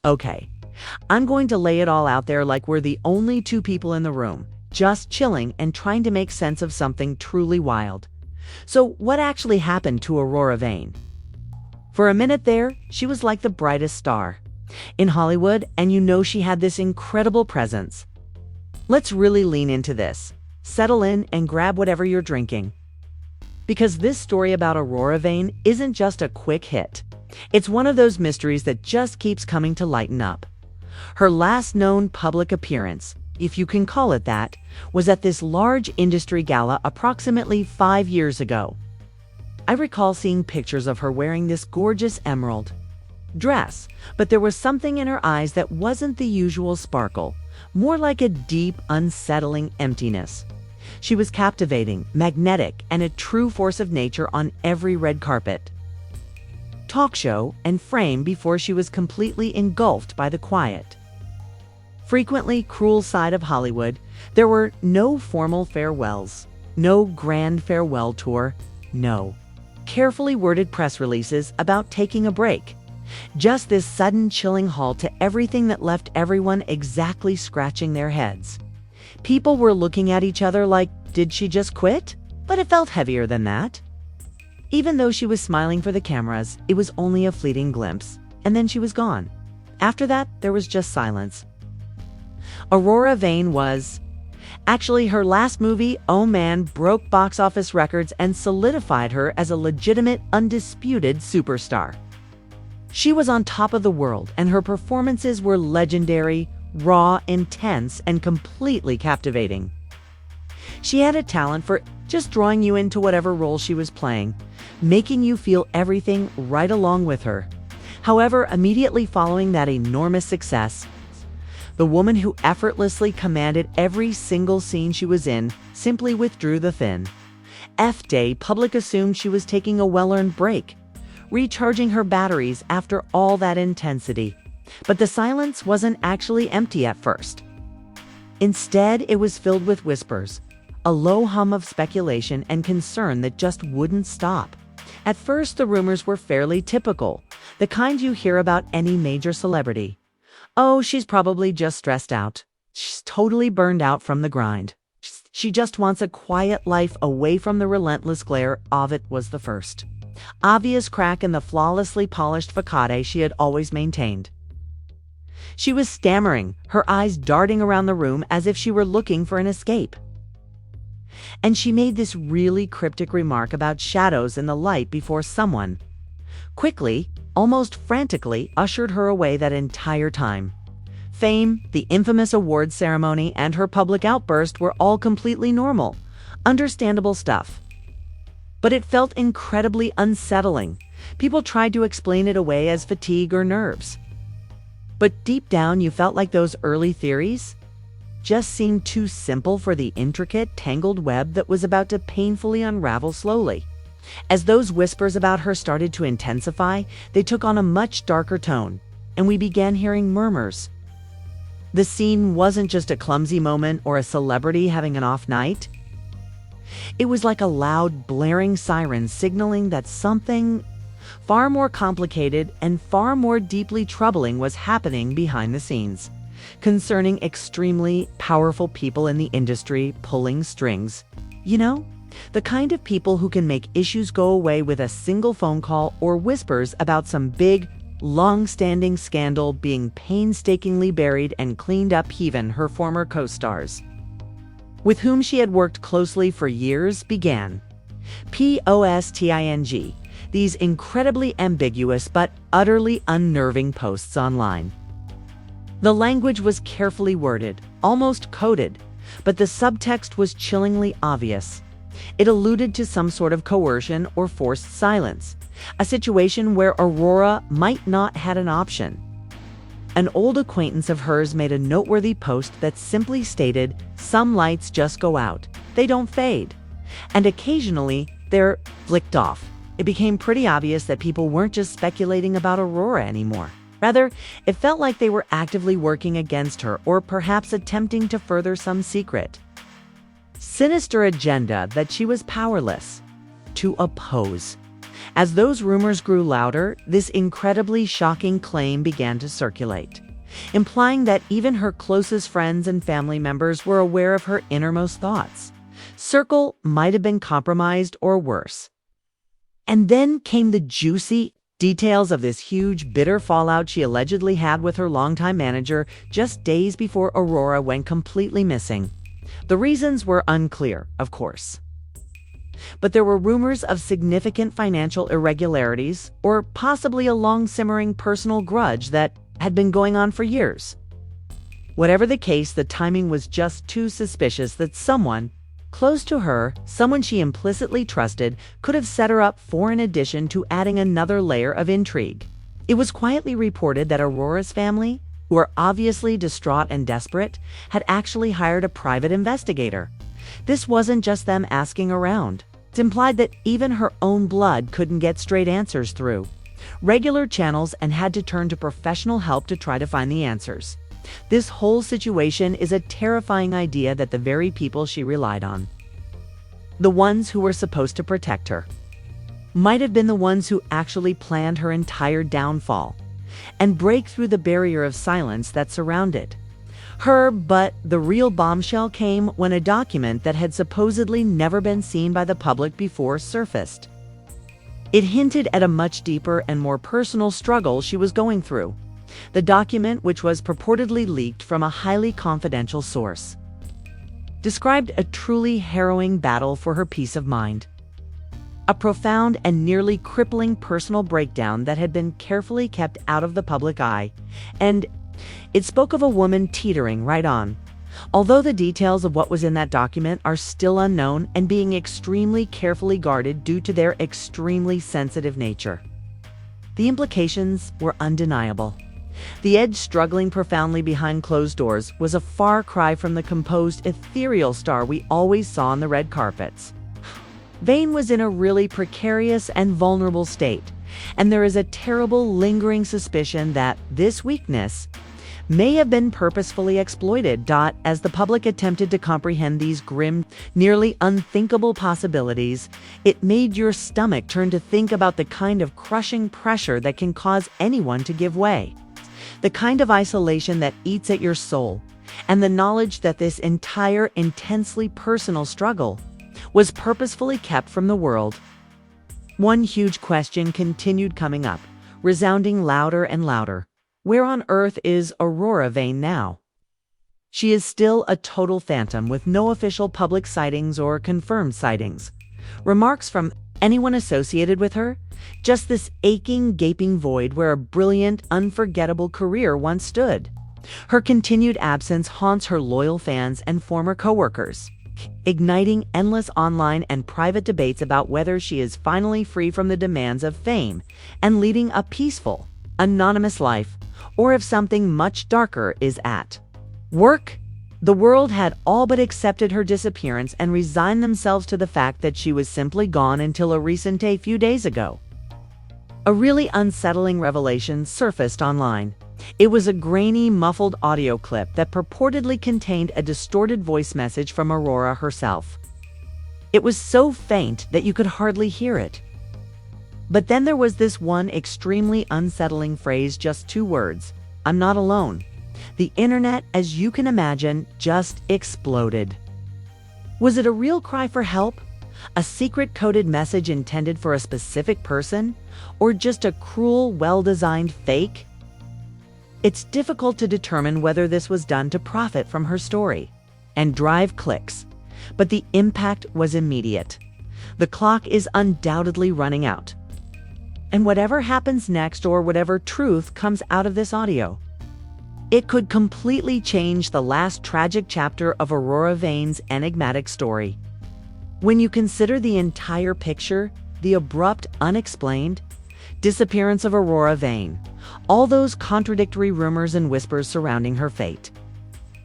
Okay, I'm going to lay it all out there like we're the only two people in the room, just chilling and trying to make sense of something truly wild. So what actually happened to Aurora Vane? For a minute there, she was like the brightest star in Hollywood, and she had this incredible presence. Let's really lean into this. Settle in and grab whatever you're drinking. Because this story about Aurora Vane isn't just a quick hit. It's one of those mysteries that just keeps coming to lighten up. Her last known public appearance, if you can call it that, was at this large industry gala approximately 5 years ago. I recall seeing pictures of her wearing this gorgeous emerald dress, but there was something in her eyes that wasn't the usual sparkle, more like a deep, unsettling emptiness. She was captivating, magnetic, and a true force of nature on every red carpet, talk show, and frame before she was completely engulfed by the quiet, frequently cruel side of Hollywood. There were no formal farewells, no grand farewell tour, no carefully worded press releases about taking a break. Just this sudden chilling halt to everything that left everyone exactly scratching their heads. People were looking at each other like, did she just quit? But it felt heavier than that. Even though she was smiling for the cameras, it was only a fleeting glimpse, and then she was gone. After that, there was just silence. Aurora Vane was... Actually, her last movie, Oh Man, broke box office records and solidified her as a legitimate, undisputed superstar. She was on top of the world, and her performances were legendary, raw, intense, and completely captivating. She had a talent for just drawing you into whatever role she was playing, making you feel everything right along with her. However, immediately following that enormous success, the woman who effortlessly commanded every single scene she was in simply withdrew the thin F-day. Public assumed she was taking a well-earned break, recharging her batteries after all that intensity. But the silence wasn't actually empty at first. Instead, it was filled with whispers, a low hum of speculation and concern that just wouldn't stop. At first, the rumors were fairly typical, the kind you hear about any major celebrity. Oh, she's probably just stressed out. She's totally burned out from the grind. She just wants a quiet life away from the relentless glare of it. Was the first obvious crack in the flawlessly polished facade she had always maintained. She was stammering, her eyes darting around the room as if she were looking for an escape. And she made this really cryptic remark about shadows in the light before someone quickly, almost frantically, ushered her away that entire time. Fame, the infamous awards ceremony, and her public outburst were all completely normal, understandable stuff. But it felt incredibly unsettling. People tried to explain it away as fatigue or nerves. But deep down, you felt like those early theories just seemed too simple for the intricate, tangled web that was about to painfully unravel slowly. As those whispers about her started to intensify, they took on a much darker tone, and we began hearing murmurs. The scene wasn't just a clumsy moment or a celebrity having an off night. It was like a loud, blaring siren signaling that something far more complicated and far more deeply troubling was happening behind the scenes, concerning extremely powerful people in the industry pulling strings. The kind of people who can make issues go away with a single phone call or whispers about some big, long-standing scandal being painstakingly buried and cleaned up. Even her former co-stars, with whom she had worked closely for years, began posting these incredibly ambiguous but utterly unnerving posts online. The language was carefully worded, almost coded, but the subtext was chillingly obvious. It alluded to some sort of coercion or forced silence, a situation where Aurora might not have an option. An old acquaintance of hers made a noteworthy post that simply stated, "Some lights just go out, they don't fade, and occasionally they're flicked off." It became pretty obvious that people weren't just speculating about Aurora anymore. Rather, it felt like they were actively working against her or perhaps attempting to further some secret, sinister agenda that she was powerless to oppose. As those rumors grew louder, this incredibly shocking claim began to circulate, implying that even her closest friends and family members were aware of her innermost thoughts. Circle might have been compromised or worse. And then came the juicy details of this huge, bitter fallout she allegedly had with her longtime manager just days before Aurora went completely missing. The reasons were unclear, of course. But there were rumors of significant financial irregularities or possibly a long-simmering personal grudge that had been going on for years. Whatever the case, the timing was just too suspicious that someone close to her, someone she implicitly trusted, could have set her up for in addition to adding another layer of intrigue. It was quietly reported that Aurora's family, who were obviously distraught and desperate, had actually hired a private investigator. This wasn't just them asking around. It implied that even her own blood couldn't get straight answers through regular channels and had to turn to professional help to try to find the answers. This whole situation is a terrifying idea that the very people she relied on, the ones who were supposed to protect her, might have been the ones who actually planned her entire downfall and break through the barrier of silence that surrounded her. But the real bombshell came when a document that had supposedly never been seen by the public before surfaced. It hinted at a much deeper and more personal struggle she was going through. The document, which was purportedly leaked from a highly confidential source, described a truly harrowing battle for her peace of mind. A profound and nearly crippling personal breakdown that had been carefully kept out of the public eye, and it spoke of a woman teetering right on. Although the details of what was in that document are still unknown and being extremely carefully guarded due to their extremely sensitive nature, the implications were undeniable. The edge struggling profoundly behind closed doors was a far cry from the composed, ethereal star we always saw on the red carpets. Vane was in a really precarious and vulnerable state, and there is a terrible, lingering suspicion that this weakness may have been purposefully exploited. As the public attempted to comprehend these grim, nearly unthinkable possibilities, it made your stomach turn to think about the kind of crushing pressure that can cause anyone to give way. The kind of isolation that eats at your soul, and the knowledge that this entire intensely personal struggle was purposefully kept from the world. One huge question continued coming up, resounding louder and louder. Where on earth is Aurora Vane now? She is still a total phantom with no official public sightings or confirmed sightings. Remarks from anyone associated with her? Just this aching, gaping void where a brilliant, unforgettable career once stood. Her continued absence haunts her loyal fans and former coworkers, igniting endless online and private debates about whether she is finally free from the demands of fame and leading a peaceful, anonymous life, or if something much darker is at work. The world had all but accepted her disappearance and resigned themselves to the fact that she was simply gone until a few days ago. A really unsettling revelation surfaced online. It was a grainy, muffled audio clip that purportedly contained a distorted voice message from Aurora herself. It was so faint that you could hardly hear it. But then there was this one extremely unsettling phrase, just 2 words: "I'm not alone." The internet, as you can imagine, just exploded. Was it a real cry for help? A secret coded message intended for a specific person? Or just a cruel, well-designed fake? It's difficult to determine whether this was done to profit from her story and drive clicks, but the impact was immediate. The clock is undoubtedly running out. And whatever happens next, or whatever truth comes out of this audio, it could completely change the last tragic chapter of Aurora Vane's enigmatic story. When you consider the entire picture, the abrupt, unexplained disappearance of Aurora Vane, all those contradictory rumors and whispers surrounding her fate,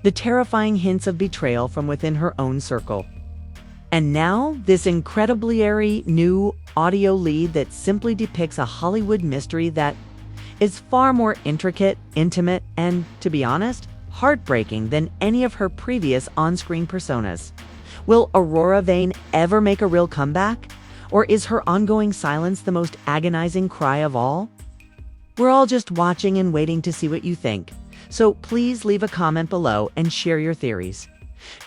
the terrifying hints of betrayal from within her own circle, and now this incredibly airy new audio lead that simply depicts a Hollywood mystery that is far more intricate, intimate, and, to be honest, heartbreaking than any of her previous on-screen personas. Will Aurora Vane ever make a real comeback? Or is her ongoing silence the most agonizing cry of all? We're all just watching and waiting to see what you think. So please leave a comment below and share your theories.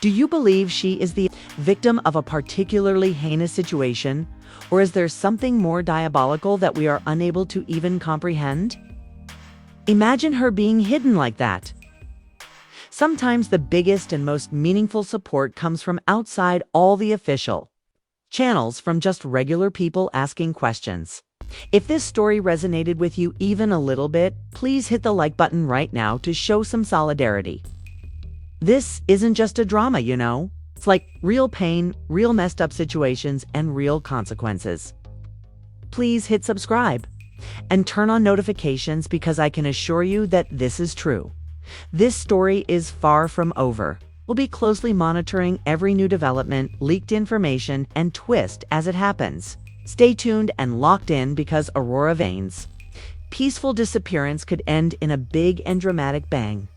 Do you believe she is the victim of a particularly heinous situation, or is there something more diabolical that we are unable to even comprehend? Imagine her being hidden like that. Sometimes the biggest and most meaningful support comes from outside all the official channels, from just regular people asking questions. If this story resonated with you even a little bit, please hit the like button right now to show some solidarity. This isn't just a drama, you know. It's like real pain, real messed up situations, and real consequences. Please hit subscribe and turn on notifications, because I can assure you that this is true. This story is far from over. We'll be closely monitoring every new development, leaked information, and twist as it happens. Stay tuned and locked in, because Aurora Vane's peaceful disappearance could end in a big and dramatic bang.